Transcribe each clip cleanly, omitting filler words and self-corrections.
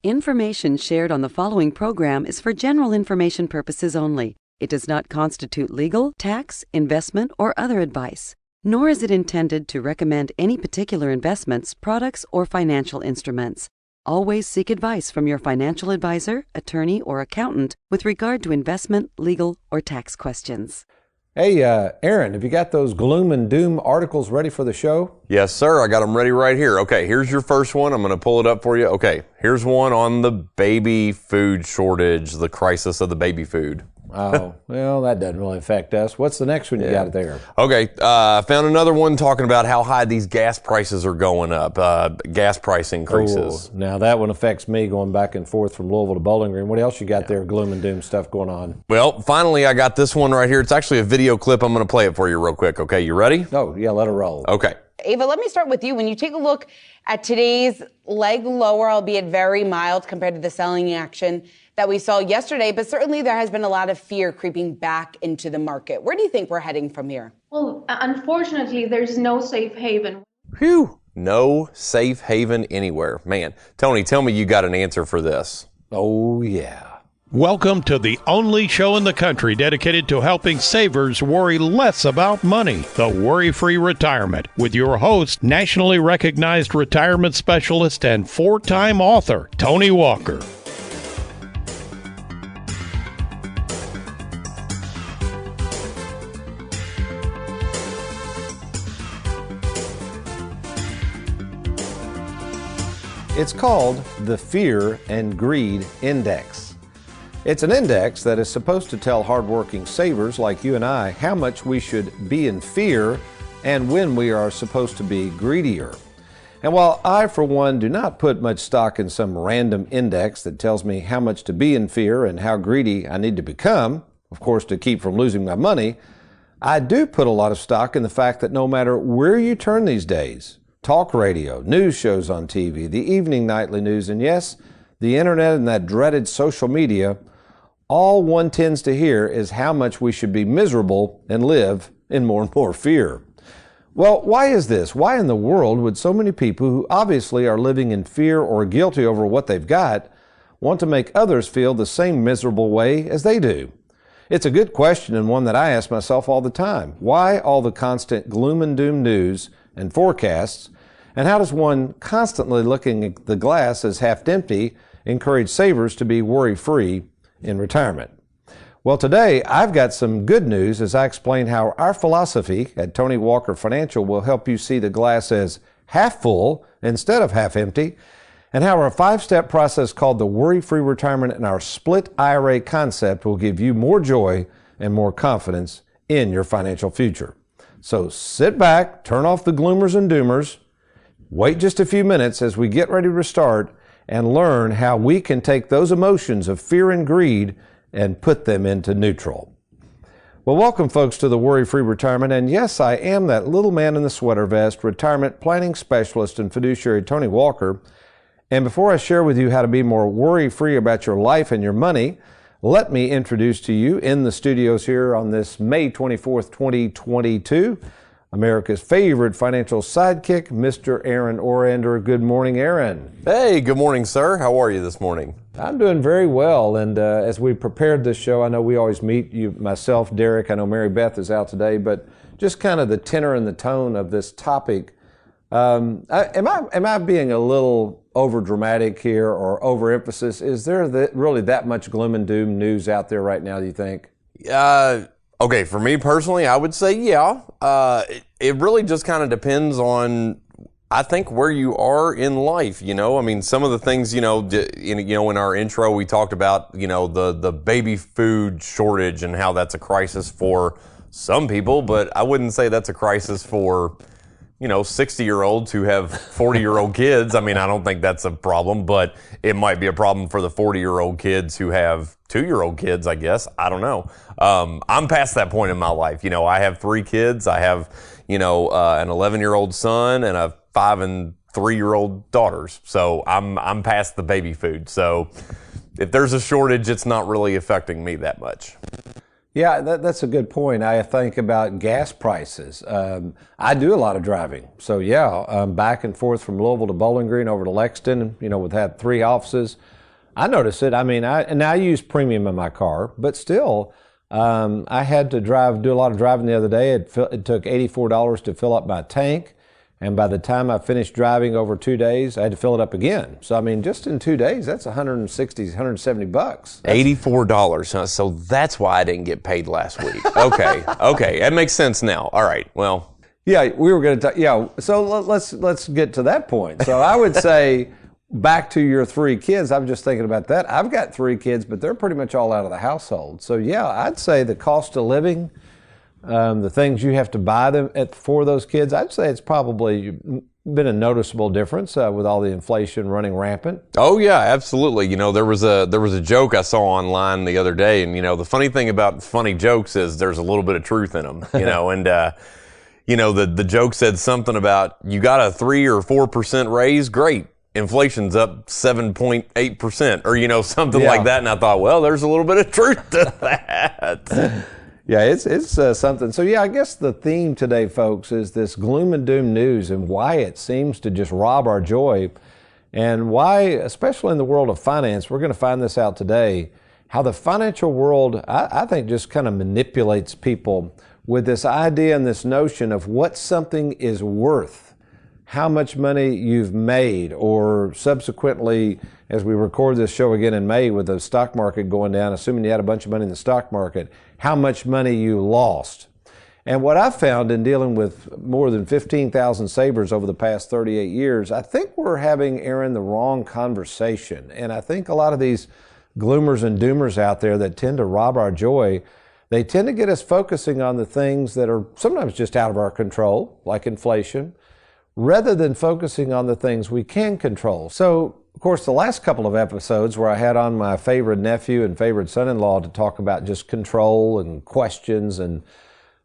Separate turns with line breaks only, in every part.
Information shared on the following program is for general information purposes only. It does not constitute legal, tax, investment, or other advice, nor is it intended to recommend any particular investments, products, or financial instruments. Always seek advice from your financial advisor, attorney, or accountant with regard to investment, legal, or tax questions.
Hey, Aaron, have you got those gloom and doom articles ready for the show?
Yes, sir. I got them ready right here. Okay, here's your first one. I'm going to pull it up for you. Okay, here's one on the baby food shortage, the crisis of the baby food.
Oh, well, that doesn't really affect us. What's the next one you got there?
Okay, I found another one talking about how high these gas prices are going up, gas price increases.
Oh, now that one affects me going back and forth from Louisville to Bowling Green. What else you got there, gloom and doom stuff going on?
Well, finally, I got this one right here. It's actually a video clip. I'm going to play it for you real quick. Okay, you ready?
Oh, yeah, let it roll.
Okay.
Ava, let me start with you. When you take a look at today's leg lower, albeit very mild compared to the selling action that we saw yesterday, but certainly there has been a lot of fear creeping back into the market. Where do you think we're heading from here?
Well, unfortunately, there's no safe haven.
Phew. No safe haven anywhere. Man, Tony, tell me you got an answer for this.
Oh, yeah.
Welcome to the only show in the country dedicated to helping savers worry less about money, the Worry-Free Retirement, with your host, nationally recognized retirement specialist and four-time author, Tony Walker.
It's called the Fear and Greed Index. It's an index that is supposed to tell hardworking savers like you and I how much we should be in fear and when we are supposed to be greedier. And while I, for one, do not put much stock in some random index that tells me how much to be in fear and how greedy I need to become, of course to keep from losing my money, I do put a lot of stock in the fact that no matter where you turn these days, talk radio, news shows on TV, the evening nightly news, and yes, the internet and that dreaded social media, all one tends to hear is how much we should be miserable and live in more and more fear. Well, why is this? Why in the world would so many people who obviously are living in fear or guilty over what they've got want to make others feel the same miserable way as they do? It's a good question and one that I ask myself all the time. Why all the constant gloom and doom news and forecasts? And how does one constantly looking at the glass as half empty encourage savers to be worry-free in retirement? Well, today I've got some good news as I explain how our philosophy at Tony Walker Financial will help you see the glass as half full instead of half empty, and how our 5-step process called the Worry-Free Retirement and our Split IRA concept will give you more joy and more confidence in your financial future. So sit back, turn off the gloomers and doomers, wait just a few minutes as we get ready to start and learn how we can take those emotions of fear and greed and put them into neutral. Well, welcome folks to the Worry-Free Retirement, and yes, I am that little man in the sweater vest, retirement planning specialist and fiduciary Tony Walker. And before I share with you how to be more worry-free about your life and your money, let me introduce to you in the studios here on this May 24th, 2022, America's favorite financial sidekick, Mr. Aaron Orander. Good morning, Aaron.
Hey, good morning, sir. How are you this morning?
I'm doing very well, and as we prepared this show, I know we always meet you, myself, Derek. I know Mary Beth is out today, but just kind of the tenor and the tone of this topic. Am I being a little over dramatic here or overemphasis? Is there really that much gloom and doom news out there right now, do you think?
Okay, for me personally, I would say yeah. It really just kind of depends on, I think, where you are in life. You know, I mean, some of the things, in our intro we talked about, the baby food shortage and how that's a crisis for some people, but I wouldn't say that's a crisis for 60-year-olds who have 40-year-old kids. I mean, I don't think that's a problem, but it might be a problem for the 40-year-old kids who have 2-year-old kids, I guess. I don't know. I'm past that point in my life. I have 3 kids. I have, an 11-year-old son and a 5 and 3-year-old daughters. So I'm past the baby food. So if there's a shortage, it's not really affecting me that much.
Yeah, that's a good point. I think about gas prices. I do a lot of driving. So yeah, back and forth from Louisville to Bowling Green over to Lexington, we've had 3 offices. I notice it. I mean, I use premium in my car, but still, I had to do a lot of driving the other day. It took $84 to fill up my tank. And by the time I finished driving over 2 days, I had to fill it up again. So, I mean, just in 2 days, that's $160, $170.
$84, huh? So that's why I didn't get paid last week. Okay, okay, that makes sense now. All right, well.
Yeah, we were going to talk, yeah, so let's get to that point. So I would say, back to your 3 kids, I'm just thinking about that. I've got 3 kids, but they're pretty much all out of the household. So, yeah, I'd say the cost of living, the things you have to buy for those kids, I'd say it's probably been a noticeable difference with all the inflation running rampant. Oh
yeah, absolutely. You know, there was a joke I saw online the other day, and you know, the funny thing about funny jokes is there's a little bit of truth in them. You know, and you know, the joke said something about you got a 3 or 4% raise, great. Inflation's up 7.8%, or you know, something like that. And I thought, well, there's a little bit of truth to that.
Yeah, it's something. So, yeah, I guess the theme today, folks, is this gloom and doom news and why it seems to just rob our joy, and why, especially in the world of finance, we're going to find this out today, how the financial world, I think, just kind of manipulates people with this idea and this notion of what something is worth, how much money you've made, or subsequently, as we record this show again in May with the stock market going down, assuming you had a bunch of money in the stock market, how much money you lost. And what I've found in dealing with more than 15,000 savers over the past 38 years, I think we're having, Aaron, the wrong conversation. And I think a lot of these gloomers and doomers out there that tend to rob our joy, they tend to get us focusing on the things that are sometimes just out of our control, like inflation, rather than focusing on the things we can control. So, of course, the last couple of episodes where I had on my favorite nephew and favorite son-in-law to talk about just control and questions, and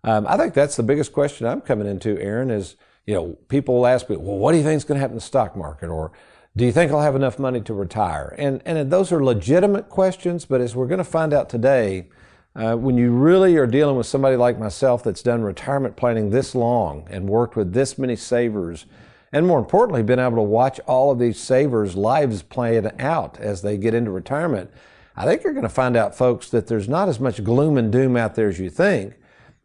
I think that's the biggest question I'm coming into, Aaron, is, you know, people will ask me, well, what do you think is going to happen in the stock market? Or do you think I'll have enough money to retire? And those are legitimate questions, but as we're going to find out today, when you really are dealing with somebody like myself that's done retirement planning this long and worked with this many savers, and more importantly, been able to watch all of these savers' lives playing out as they get into retirement, I think you're going to find out, folks, that there's not as much gloom and doom out there as you think.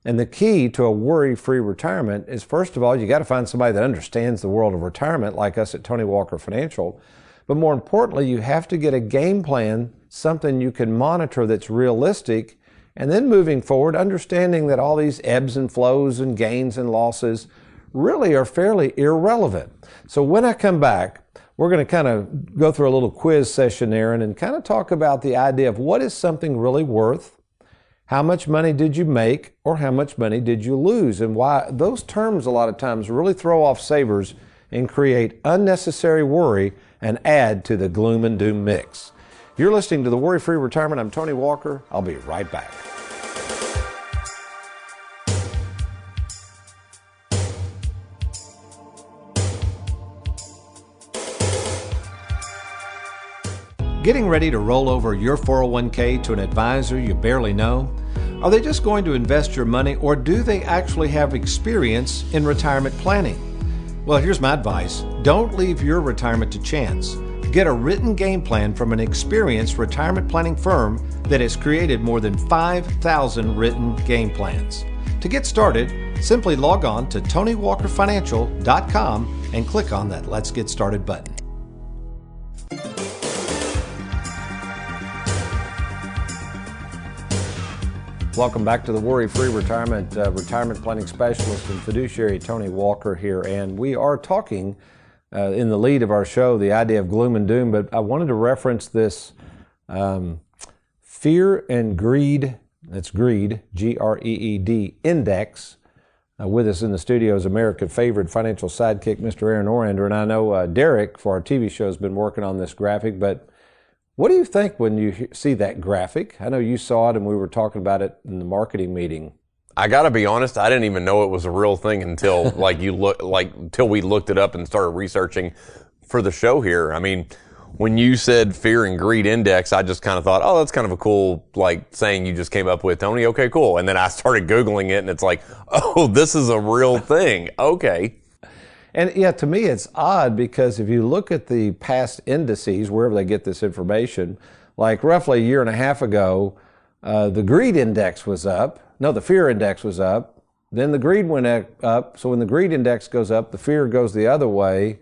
And the key to a worry-free retirement is, first of all, you got to find somebody that understands the world of retirement, like us at Tony Walker Financial. But more importantly, you have to get a game plan, something you can monitor that's realistic, and then moving forward, understanding that all these ebbs and flows and gains and losses really are fairly irrelevant. So when I come back, we're going to kind of go through a little quiz session, Aaron, and kind of talk about the idea of what is something really worth, how much money did you make, or how much money did you lose, and why those terms a lot of times really throw off savers and create unnecessary worry and add to the gloom and doom mix. You're listening to The Worry-Free Retirement. I'm Tony Walker. I'll be right back. Getting ready to roll over your 401k to an advisor you barely know? Are they just going to invest your money, or do they actually have experience in retirement planning? Well, here's my advice. Don't leave your retirement to chance. Get a written game plan from an experienced retirement planning firm that has created more than 5,000 written game plans. To get started, simply log on to TonyWalkerFinancial.com and click on that Let's Get Started button. Welcome back to the Worry-Free Retirement, retirement planning specialist and fiduciary Tony Walker here, and we are talking in the lead of our show the idea of gloom and doom, but I wanted to reference this fear and greed, that's greed, G-R-E-E-D, index. With us in the studio is America's favorite financial sidekick, Mr. Aaron Orander, and I know Derek for our TV show has been working on this graphic, but what do you think when you see that graphic? I know you saw it and we were talking about it in the marketing meeting.
I got to be honest, I didn't even know it was a real thing until until we looked it up and started researching for the show here. I mean, when you said fear and greed index, I just kind of thought, oh, that's kind of a cool saying you just came up with, Tony. Okay, cool. And then I started Googling it and it's like, oh, this is a real thing. Okay.
And yeah, to me it's odd because if you look at the past indices, wherever they get this information, like roughly a year and a half ago, the greed index was up. No, the fear index was up. Then the greed went up. So when the greed index goes up, the fear goes the other way.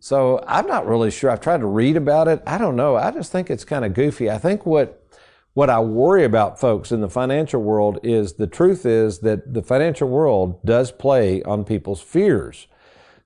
So I'm not really sure. I've tried to read about it. I don't know. I just think it's kind of goofy. I think what I worry about, folks, in the financial world is the truth is that the financial world does play on people's fears.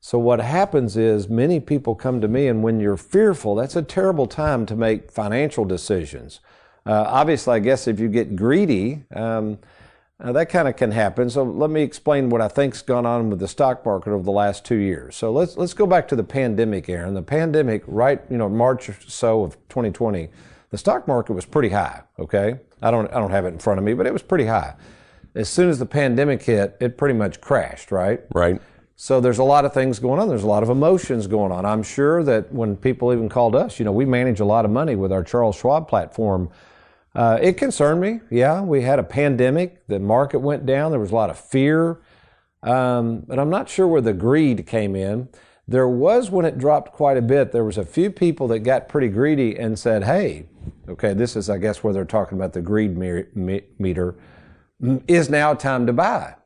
So what happens is many people come to me, and when you're fearful, that's a terrible time to make financial decisions. Obviously, I guess if you get greedy, that kind of can happen. So let me explain what I think's gone on with the stock market over the last 2 years. So let's go back to the pandemic, Aaron. The pandemic, right, March or so of 2020, the stock market was pretty high, okay? I don't have it in front of me, but it was pretty high. As soon as the pandemic hit, it pretty much crashed, right?
Right.
So there's a lot of things going on. There's a lot of emotions going on. I'm sure that when people even called us, we manage a lot of money with our Charles Schwab platform. It concerned me. Yeah, we had a pandemic. The market went down. There was a lot of fear. But I'm not sure where the greed came in. There was, when it dropped quite a bit, there was a few people that got pretty greedy and said, hey, okay, this is, I guess, where they're talking about the greed meter, is now time to buy,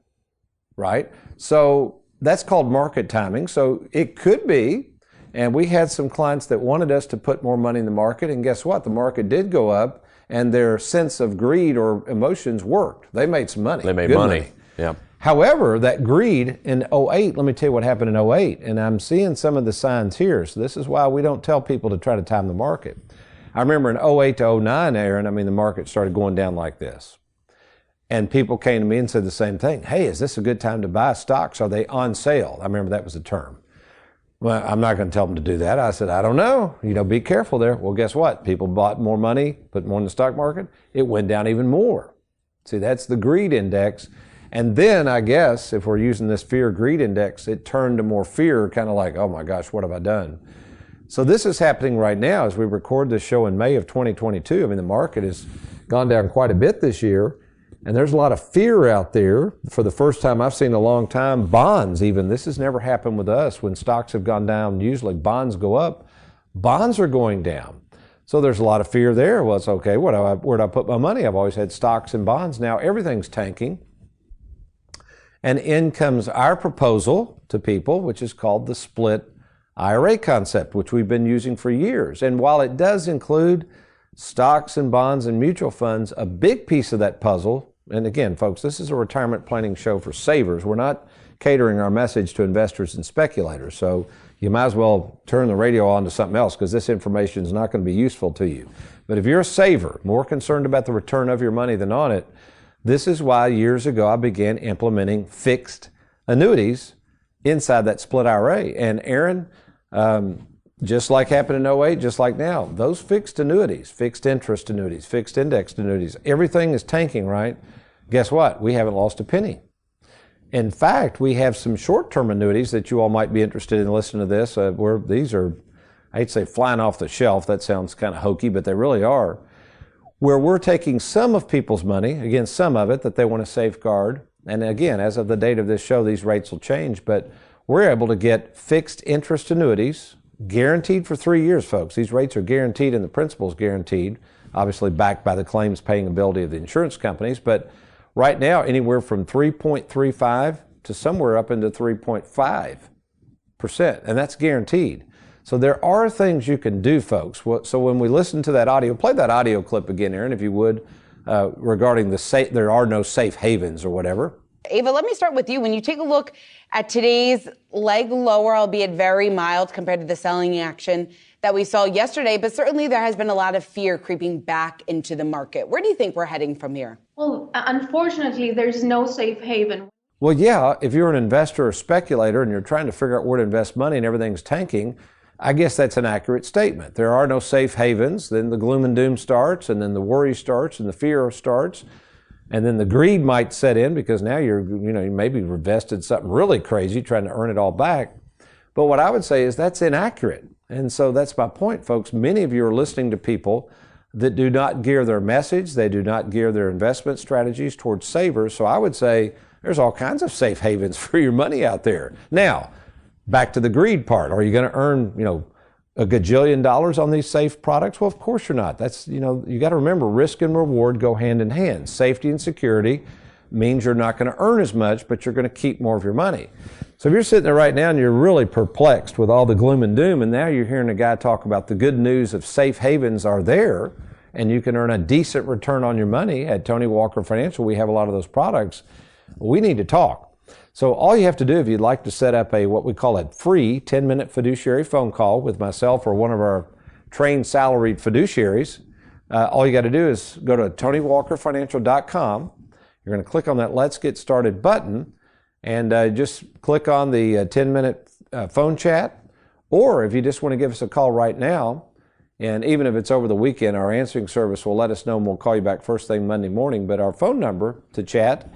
right? So that's called market timing. So it could be, and we had some clients that wanted us to put more money in the market, and guess what? The market did go up, and their sense of greed or emotions worked. They made some money.
They made
Good
money. Yeah.
However, that greed in 2008, let me tell you what happened in 2008, and I'm seeing some of the signs here. So this is why we don't tell people to try to time the market. I remember in 2008 to 2009, Aaron, the market started going down like this. And people came to me and said the same thing. Hey, is this a good time to buy stocks? Are they on sale? I remember that was the term. Well, I'm not going to tell them to do that. I said, I don't know. Be careful there. Well, guess what? People bought more money, put more in the stock market. It went down even more. See, that's the greed index. And then I guess if we're using this fear greed index, it turned to more fear, kind of like, oh my gosh, what have I done? So this is happening right now as we record this show in May of 2022. The market has gone down quite a bit this year. And there's a lot of fear out there. For the first time I've seen in a long time, bonds even, this has never happened with us. When stocks have gone down, usually bonds go up. Bonds are going down. So there's a lot of fear there. Well, it's okay, where do I put my money? I've always had stocks and bonds. Now everything's tanking. And in comes our proposal to people, which is called the split IRA concept, which we've been using for years. And while it does include stocks and bonds and mutual funds, a big piece of that puzzle, and again, folks, this is a retirement planning show for savers. We're not catering our message to investors and speculators. So you might as well turn the radio on to something else because this information is not going to be useful to you. But if you're a saver, more concerned about the return of your money than on it, this is why years ago I began implementing fixed annuities inside that split IRA. And Aaron, just like happened in 2008, just like now, those fixed annuities, fixed interest annuities, fixed indexed annuities, everything is tanking, right? Guess what? We haven't lost a penny. In fact, we have some short-term annuities that you all might be interested in listening to this, where these are, I'd say, flying off the shelf. That sounds kind of hokey, but they really are. Where we're taking some of people's money, again, some of it that they want to safeguard. And again, as of the date of this show, these rates will change, but we're able to get fixed interest annuities, guaranteed for 3 years, folks. These rates are guaranteed and the principal is guaranteed, obviously backed by the claims paying ability of the insurance companies. But right now, anywhere from 3.35 to somewhere up into 3.5%, and that's guaranteed. So there are things you can do, folks. So when we listen to that audio, play that audio clip again, Aaron, if you would, regarding there are no safe havens or whatever.
Ava, let me start with you. When you take a look at today's leg lower, albeit very mild compared to the selling action that we saw yesterday, but certainly there has been a lot of fear creeping back into the market. Where do you think we're heading from here?
Well, unfortunately, there's no safe haven.
Well, yeah, if you're an investor or speculator and you're trying to figure out where to invest money and everything's tanking, I guess that's an accurate statement. There are no safe havens. Then the gloom and doom starts, and then the worry starts, and the fear starts. And then the greed might set in because now you maybe invested something really crazy trying to earn it all back. But what I would say is that's inaccurate. And so that's my point, folks. Many of you are listening to people that do not gear their message. They do not gear their investment strategies towards savers. So I would say there's all kinds of safe havens for your money out there. Now, back to the greed part. Are you going to earn, a gajillion dollars on these safe products? Well, of course you're not. That's, you got to remember, risk and reward go hand in hand. Safety and security means you're not going to earn as much, but you're going to keep more of your money. So if you're sitting there right now and you're really perplexed with all the gloom and doom, and now you're hearing a guy talk about the good news of safe havens are there, and you can earn a decent return on your money at Tony Walker Financial. We have a lot of those products. We need to talk. So all you have to do, if you'd like to set up what we call a free 10-minute fiduciary phone call with myself or one of our trained salaried fiduciaries, all you got to do is go to TonyWalkerFinancial.com. You're going to click on that Let's Get Started button and just click on the 10-minute phone chat. Or if you just want to give us a call right now, and even if it's over the weekend, our answering service will let us know and we'll call you back first thing Monday morning. But our phone number to chat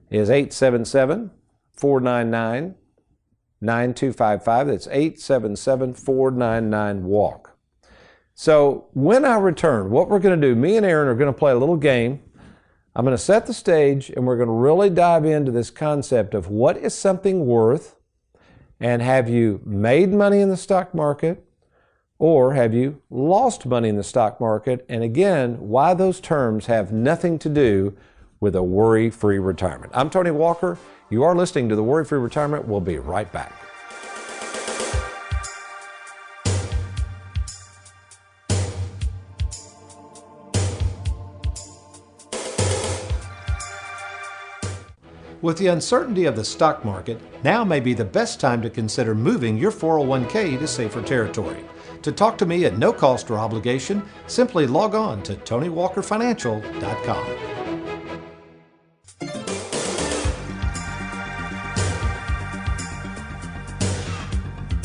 is 877-499-9255. That's 877-499-WALK. So when I return, what we're going to do, me and Aaron are going to play a little game. I'm going to set the stage, and we're going to really dive into this concept of what is something worth, and have you made money in the stock market, or have you lost money in the stock market? And again, why those terms have nothing to do with a worry-free retirement. I'm Tony Walker. You are listening to The Worry-Free Retirement. We'll be right back. With the uncertainty of the stock market, now may be the best time to consider moving your 401k to safer territory. To talk to me at no cost or obligation, simply log on to TonyWalkerFinancial.com.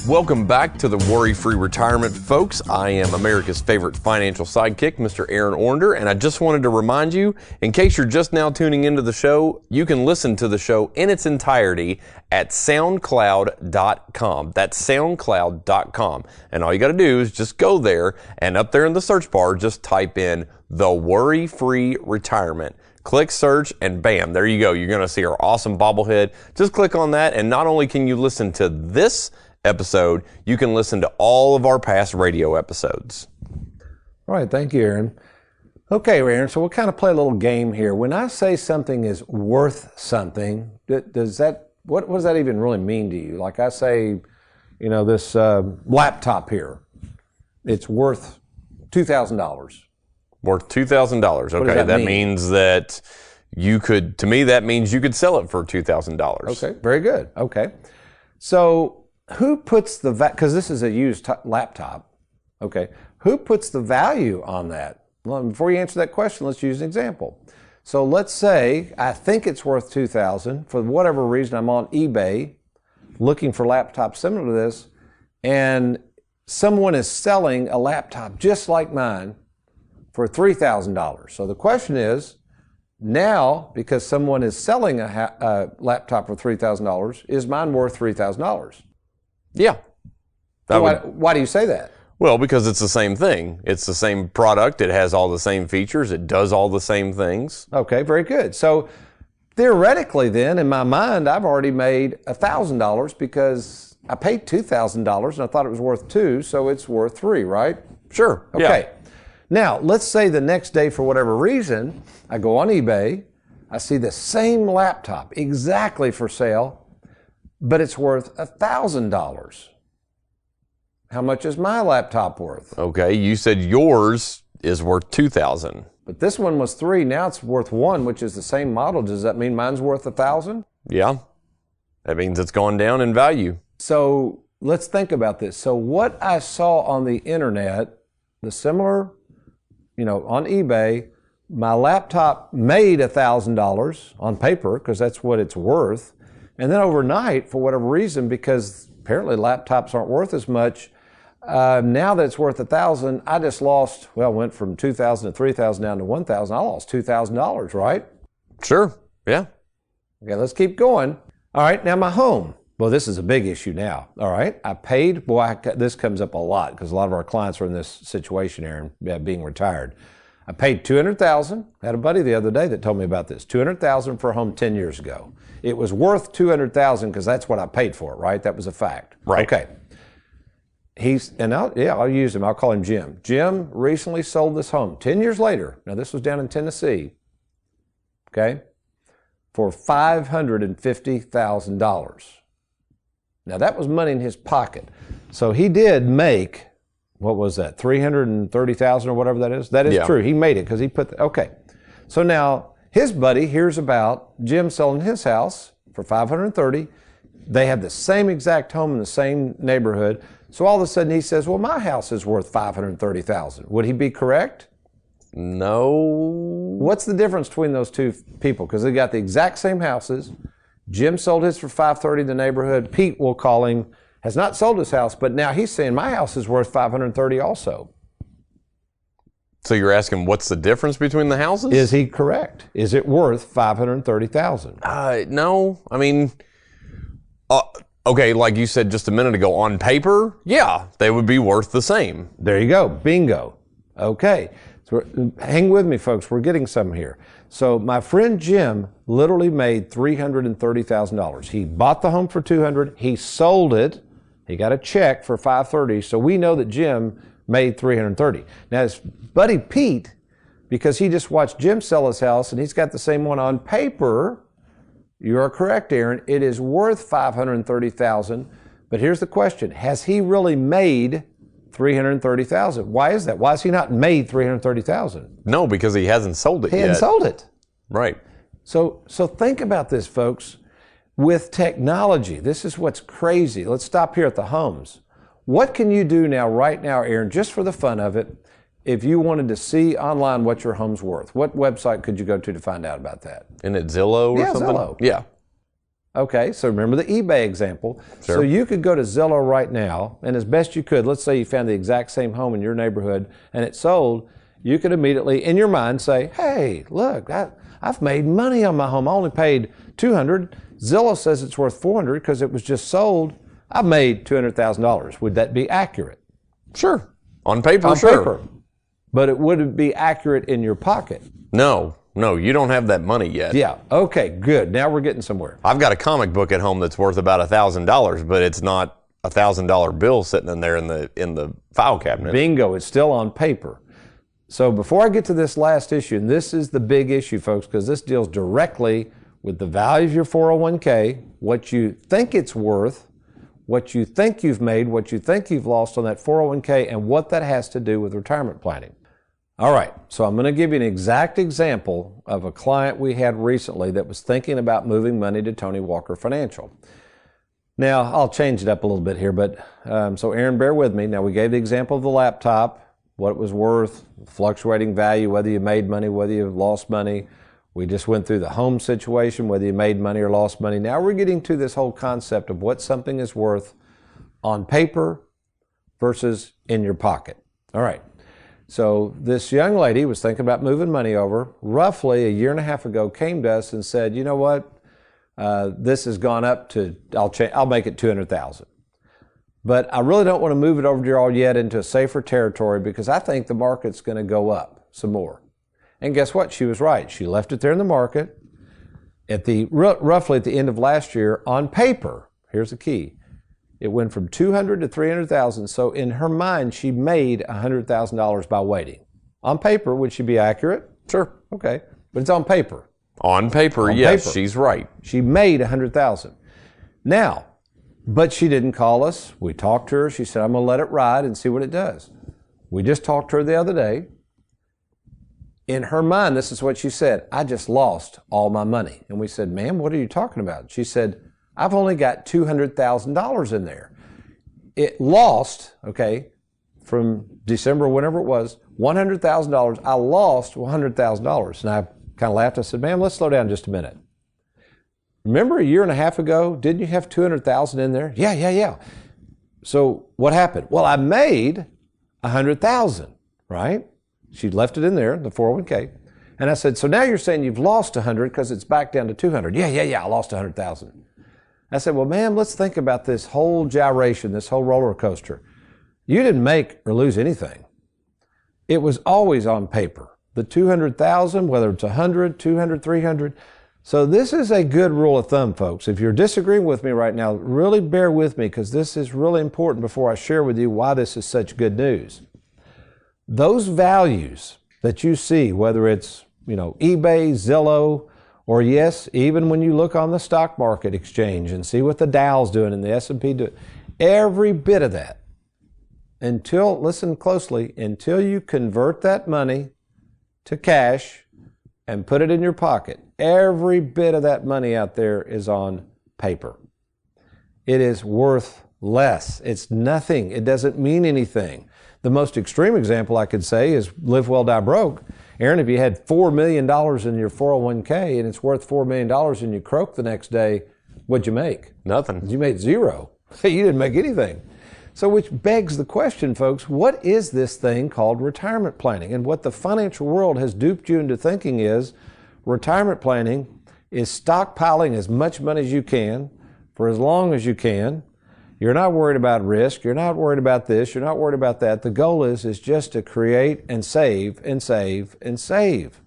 Welcome back to the Worry-Free Retirement, folks. I am America's favorite financial sidekick, Mr. Aaron Ornder, and I just wanted to remind you, in case you're just now tuning into the show, you can listen to the show in its entirety at SoundCloud.com. That's SoundCloud.com. And all you got to do is just go there, and up there in the search bar, just type in The Worry-Free Retirement. Click search, and bam, there you go. You're going to see our awesome bobblehead. Just click on that, and not only can you listen to this episode, you can listen to all of our past radio episodes.
All right, thank you, Aaron. Okay, Aaron, so we'll kind of play a little game here. When I say something is worth something, what does that even really mean to you? Like I say, this laptop here, it's worth $2,000.
Worth $2,000. Okay, that means that to me, that means you could sell it for $2,000.
Okay, very good. Okay. So who puts the because this is a used laptop, okay? Who puts the value on that? Well, before you answer that question, let's use an example. So let's say I think it's worth $2,000. For whatever reason, I'm on eBay looking for laptops similar to this, and someone is selling a laptop just like mine for $3,000. So the question is, now, because someone is selling a laptop for $3,000, is mine worth $3,000?
Yeah.
Why do you say that?
Well, because it's the same thing. It's the same product. It has all the same features. It does all the same things.
Okay, very good. So theoretically then, in my mind, I've already made $1,000 because I paid $2,000 and I thought it was worth $2,000, so it's worth $3,000, right?
Sure.
Okay.
Yeah.
Now, let's say the next day, for whatever reason, I go on eBay, I see the same laptop exactly for sale, but it's worth $1,000. How much is my laptop worth?
Okay, you said yours is worth $2,000.
But this one was $3,000. Now it's worth $1,000, which is the same model. Does that mean mine's worth $1,000?
Yeah, that means it's gone down in value.
So let's think about this. So what I saw on the internet, the similar, on eBay, my laptop made $1,000 on paper because that's what it's worth. And then overnight, for whatever reason, because apparently laptops aren't worth as much, now that it's worth $1,000, I just lost, went from $2,000 to $3,000 down to $1,000. I lost $2,000, right?
Sure, yeah.
Okay, let's keep going. All right, now my home. Well, this is a big issue now, all right? I paid, this comes up a lot because a lot of our clients are in this situation, Aaron, being retired. I paid $200,000. I had a buddy the other day that told me about this. $200,000 for a home 10 years ago. It was worth $200,000 because that's what I paid for it, right? That was a fact.
Right.
Okay. I'll use him. I'll call him Jim. Jim recently sold this home 10 years later. Now, this was down in Tennessee. Okay. For $550,000. Now, that was money in his pocket. So he did make, what was that, $330,000 or whatever that is? That is true. He made it because he put, okay. So now his buddy hears about Jim selling his house for $530,000. They have the same exact home in the same neighborhood. So all of a sudden he says, well, my house is worth $530,000. Would he be correct?
No.
What's the difference between those two people? Because they got the exact same houses. Jim sold his for $530,000 in the neighborhood. Pete, we'll call him, has not sold his house, but now he's saying my house is worth $530,000 also.
So you're asking what's the difference between the houses?
Is he correct? Is it worth $530,000?
No. I mean, okay, like you said just a minute ago, on paper, yeah, they would be worth the same.
There you go. Bingo. Okay. So hang with me, folks. We're getting some here. So my friend Jim literally made $330,000. He bought the home for $200,000. He sold it. He got a check for $530,000. So we know that Jim made $330,000. Now his buddy Pete, because he just watched Jim sell his house and he's got the same one on paper. You are correct, Aaron. It is worth $530,000. But here's the question. Has he really made $330,000? Why is that? Why has he not made $330,000?
No, because he hasn't sold it yet.
He hasn't sold it.
Right.
So think about this, folks. With technology, this is what's crazy. Let's stop here at the homes. What can you do now, right now, Aaron, just for the fun of it, if you wanted to see online what your home's worth? What website could you go to find out about that?
Isn't it Zillow or something?
Zillow.
Yeah.
Okay, so remember the eBay example.
Sure.
So you could go to Zillow right now, and as best you could, let's say you found the exact same home in your neighborhood and it sold, you could immediately, in your mind, say, hey, look, I've made money on my home. I only paid $200,000. Zillow says it's worth $400,000 because it was just sold. I've made $200,000. Would that be accurate?
Sure. On paper,
On
sure.
paper. But it wouldn't be accurate in your pocket.
No, you don't have that money yet.
Yeah. Okay, good. Now we're getting somewhere.
I've got a comic book at home that's worth about $1,000, but it's not a $1,000 bill sitting in there in the file cabinet.
Bingo. It's still on paper. So before I get to this last issue, and this is the big issue, folks, because this deals directly with the value of your 401k, what you think it's worth, what you think you've made, what you think you've lost on that 401k, and what that has to do with retirement planning. All right, so I'm going to give you an exact example of a client we had recently that was thinking about moving money to Tony Walker Financial. Now, I'll change it up a little bit here, but so Aaron, bear with me. Now, we gave the example of the laptop, what it was worth, fluctuating value, whether you made money, whether you lost money. We just went through the home situation, whether you made money or lost money. Now we're getting to this whole concept of what something is worth on paper versus in your pocket. All right. So this young lady was thinking about moving money over, roughly a year and a half ago, came to us and said, you know what, this has gone up to, I'll make it $200,000. But I really don't want to move it over to y'all yet into a safer territory because I think the market's going to go up some more. And guess what? She was right. She left it there in the market at roughly at the end of last year on paper. Here's the key. It went from $200,000 to $300,000. So in her mind, she made $100,000 by waiting. On paper, would she be accurate?
Sure.
Okay. But it's on paper.
On paper, yes, she's right.
She made $100,000. Now, but she didn't call us. We talked to her. She said, I'm going to let it ride and see what it does. We just talked to her the other day. In her mind, this is what she said, I just lost all my money. And we said, ma'am, what are you talking about? She said, I've only got $200,000 in there. It lost, okay, from December, whenever it was, $100,000. I lost $100,000. And I kind of laughed. I said, ma'am, let's slow down just a minute. Remember a year and a half ago, didn't you have $200,000 in there? Yeah. So what happened? Well, I made $100,000, right? She left it in there, the 401k. And I said, so now you're saying you've lost 100 because it's back down to 200. Yeah, I lost 100,000. I said, well, ma'am, let's think about this whole gyration, this whole roller coaster. You didn't make or lose anything. It was always on paper. the 200,000, whether it's 100, 200, 300. So this is a good rule of thumb, folks. If you're disagreeing with me right now, really bear with me, because this is really important before I share with you why this is such good news. Those values that you see, whether it's, eBay, Zillow, or yes, even when you look on the stock market exchange and see what the Dow's doing and the S&P doing, every bit of that, listen closely, until you convert that money to cash and put it in your pocket, every bit of that money out there is on paper. It is worth less. It's nothing. It doesn't mean anything. The most extreme example I could say is live well, die broke. Aaron, if you had $4 million in your 401k and it's worth $4 million and you croak the next day, what'd you make?
Nothing.
You made zero. You didn't make anything. So which begs the question, folks, what is this thing called retirement planning? And what the financial world has duped you into thinking is retirement planning is stockpiling as much money as you can for as long as you can. You're not worried about risk. You're not worried about this. You're not worried about that. The goal is just to create and save and save and save.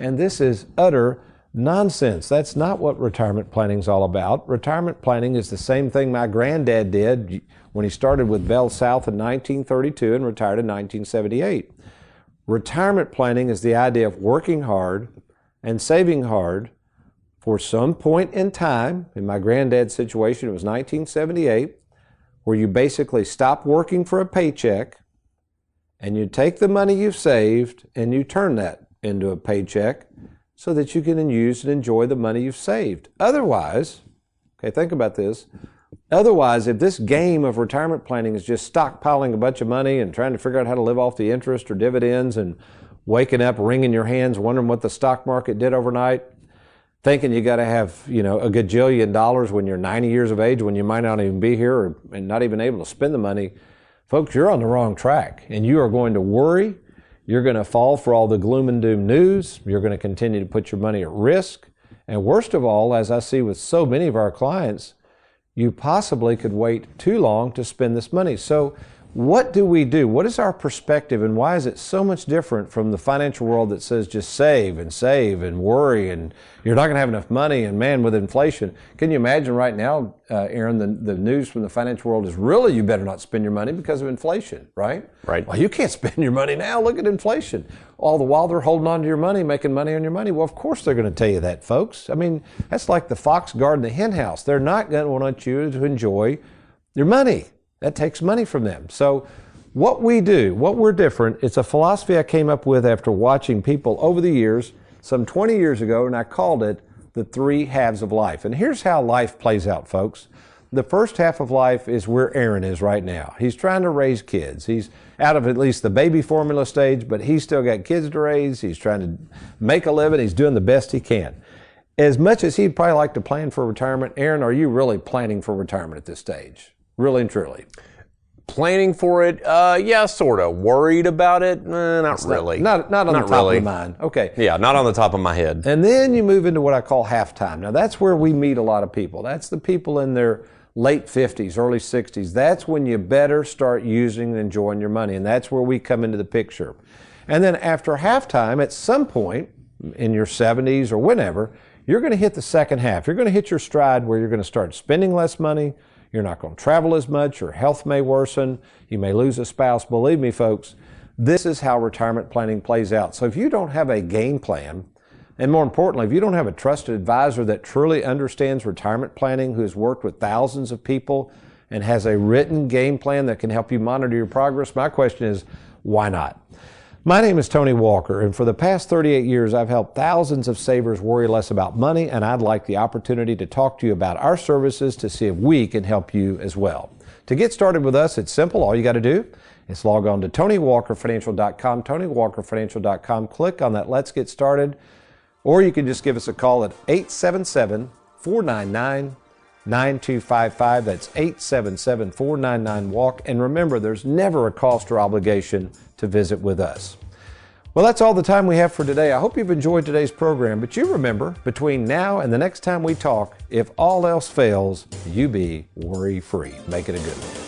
And this is utter nonsense. That's not what retirement planning is all about. Retirement planning is the same thing my granddad did when he started with Bell South in 1932 and retired in 1978. Retirement planning is the idea of working hard and saving hard for some point in time. In my granddad's situation, it was 1978, where you basically stop working for a paycheck and you take the money you've saved and you turn that into a paycheck so that you can use and enjoy the money you've saved. Otherwise, okay, think about this. Otherwise, if this game of retirement planning is just stockpiling a bunch of money and trying to figure out how to live off the interest or dividends and waking up, wringing your hands, wondering what the stock market did overnight, thinking you got to have, a gajillion dollars when you're 90 years of age, when you might not even be here and not even able to spend the money, folks, you're on the wrong track. And you are going to worry. You're going to fall for all the gloom and doom news. You're going to continue to put your money at risk. And worst of all, as I see with so many of our clients, you possibly could wait too long to spend this money. So what do we do? What is our perspective, and why is it so much different from the financial world that says just save and worry and you're not going to have enough money, and man, with inflation. Can you imagine right now, Aaron, the news from the financial world is really you better not spend your money because of inflation, right?
Right.
Well, you can't spend your money now. Look at inflation. All the while they're holding on to your money, making money on your money. Well, of course they're going to tell you that, folks. I mean, that's like the fox guarding the hen house. They're not going to want you to enjoy your money. That takes money from them. So what we do, what we're different, it's a philosophy I came up with after watching people over the years, some 20 years ago, and I called it the 3 halves of life. And here's how life plays out, folks. The first half of life is where Aaron is right now. He's trying to raise kids. He's out of at least the baby formula stage, but he's still got kids to raise. He's trying to make a living. He's doing the best he can. As much as he'd probably like to plan for retirement, Aaron, are you really planning for retirement at this stage? Really and truly.
Planning for it, yeah, sort of. Worried about it? Not really.
Not on the top of the mind. Okay.
Yeah, not on the top of my head.
And then you move into what I call halftime. Now, that's where we meet a lot of people. That's the people in their late 50s, early 60s. That's when you better start using and enjoying your money. And that's where we come into the picture. And then after halftime, at some point in your 70s or whenever, you're going to hit the second half. You're going to hit your stride where you're going to start spending less money. You're not going to travel as much. Your health may worsen. You may lose a spouse. Believe me, folks, this is how retirement planning plays out. So if you don't have a game plan, and more importantly, if you don't have a trusted advisor that truly understands retirement planning, who has worked with thousands of people and has a written game plan that can help you monitor your progress, my question is, why not? My name is Tony Walker, and for the past 38 years, I've helped thousands of savers worry less about money, and I'd like the opportunity to talk to you about our services to see if we can help you as well. To get started with us, it's simple. All you got to do is log on to TonyWalkerFinancial.com, TonyWalkerFinancial.com. Click on that Let's Get Started, or you can just give us a call at 877-499-9255. That's 877-499-WALK. And remember, there's never a cost or obligation to visit with us. Well, that's all the time we have for today. I hope you've enjoyed today's program, but you remember, between now and the next time we talk, if all else fails, you be worry-free. Make it a good one.